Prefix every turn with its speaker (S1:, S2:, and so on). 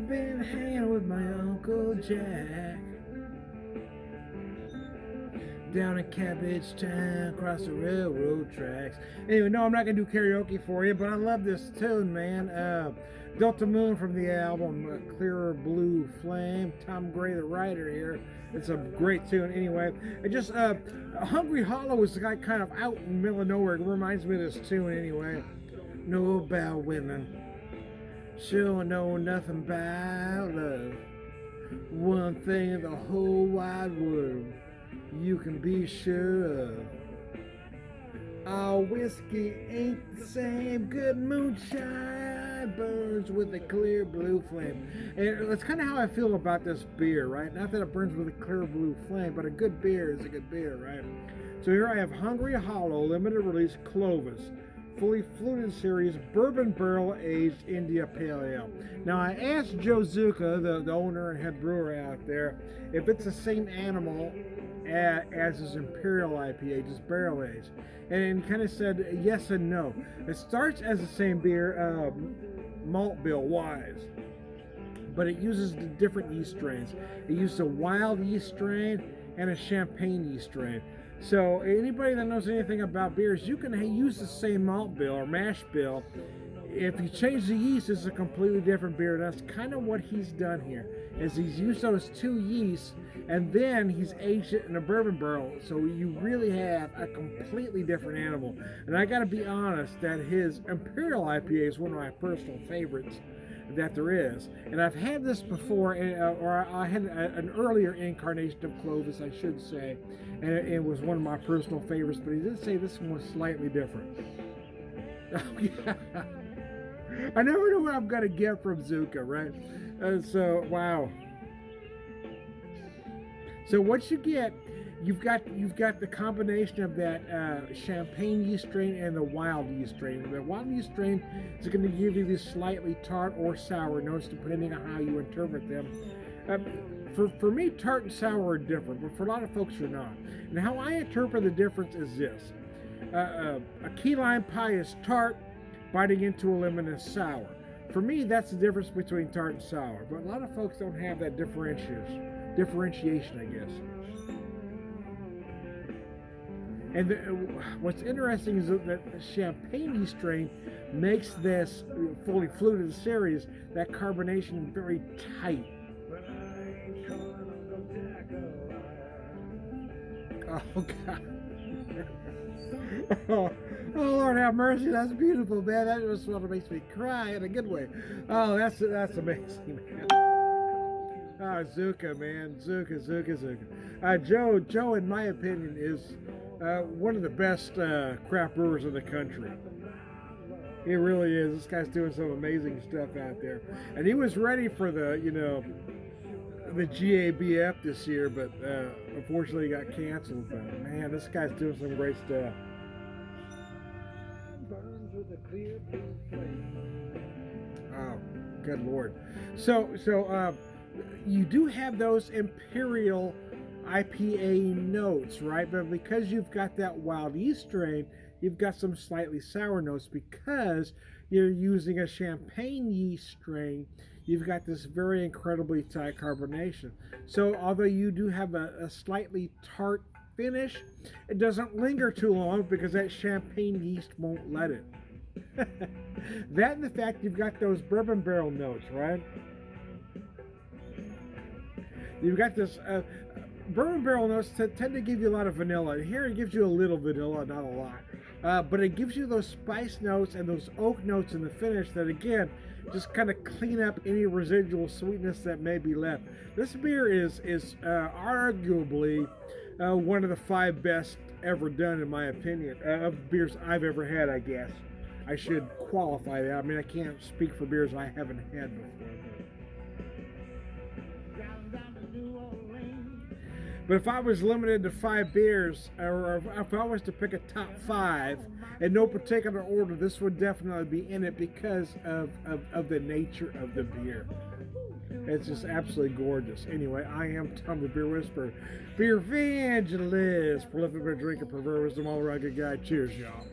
S1: I've been hanging with my Uncle Jack down in Cabbage Town, across the railroad tracks. Anyway, no, I'm not gonna do karaoke for you, but I love this tune, man. Delta Moon from the album Clearer Blue Flame. Tom Gray, the writer here. It's a great tune. Anyway, it just Hungry Hollow is the guy kind of out in the middle of nowhere. It reminds me of this tune anyway. Know about women, sure know nothing about love. One thing in the whole wide world you can be sure of. All whiskey ain't the same. Good moonshine burns with a clear blue flame. And that's kind of how I feel about this beer, right? Not that it burns with a clear blue flame, but a good beer is a good beer, right? So here I have Hungry Hollow, limited release Clovis, fully fluted series, bourbon barrel aged India Pale Ale. Now I asked Joe Zuka, the owner and head brewer out there, if it's the same animal as his Imperial IPA, just barrel aged, and he kind of said yes and no. It starts as the same beer, malt bill wise, but it uses the different yeast strains. It uses a wild yeast strain and a champagne yeast strain. So anybody that knows anything about beers, you can use the same malt bill or mash bill. If you change the yeast, it's a completely different beer. That's kind of what he's done here, is he's used those two yeasts and then he's aged it in a bourbon barrel. So you really have a completely different animal. And I got to be honest that his Imperial IPA is one of my personal favorites that there is. And I've had this before, or I had an earlier incarnation of Clovis, I should say, and it was one of my personal favorites, but he did say this one was slightly different. Oh, yeah. I never know what I'm going to get from Zuka, right? So, wow. So what you get, you've got the combination of that champagne yeast strain and the wild yeast strain. The wild yeast strain is going to give you these slightly tart or sour notes depending on how you interpret them. For me, tart and sour are different, but for a lot of folks are not. And how I interpret the difference is this. A key lime pie is tart, biting into a lemon is sour. For me, that's the difference between tart and sour. But a lot of folks don't have that differentiation, I guess. And what's interesting is that the champagne yeast strain makes this fully fluted series, that carbonation, very tight. Oh, God. Oh, Lord have mercy, that's beautiful, man. That just sort of makes me cry in a good way. Oh, that's amazing, man. Oh, Zuka, man. Zuka. Joe, in my opinion, is one of the best craft brewers in the country. He really is. This guy's doing some amazing stuff out there. And he was ready for the GABF this year, but unfortunately got canceled. But man, this guy's doing some great stuff. Oh, good Lord. So you do have those Imperial IPA notes, right? But because you've got that wild yeast strain, you've got some slightly sour notes because you're using a champagne yeast strain. You've got this very incredibly tight carbonation. So although you do have a slightly tart finish, it doesn't linger too long because that champagne yeast won't let it. That and the fact you've got those bourbon barrel notes, right? You've got this bourbon barrel notes tend to give you a lot of vanilla. Here it gives you a little vanilla, not a lot. But it gives you those spice notes and those oak notes in the finish that, again, just kind of clean up any residual sweetness that may be left. This beer is arguably one of the 5 best ever done, in my opinion, of beers I've ever had, I guess. I should qualify that. I mean, I can't speak for beers I haven't had before. But if I was limited to 5 beers, or if I was to pick a top 5 in no particular order, this would definitely be in it because of the nature of the beer. It's just absolutely gorgeous. Anyway, I am Tom the Beer Whisperer, beer evangelist, prolific beer drinker, pervert wisdom, all around good guy. Cheers, y'all.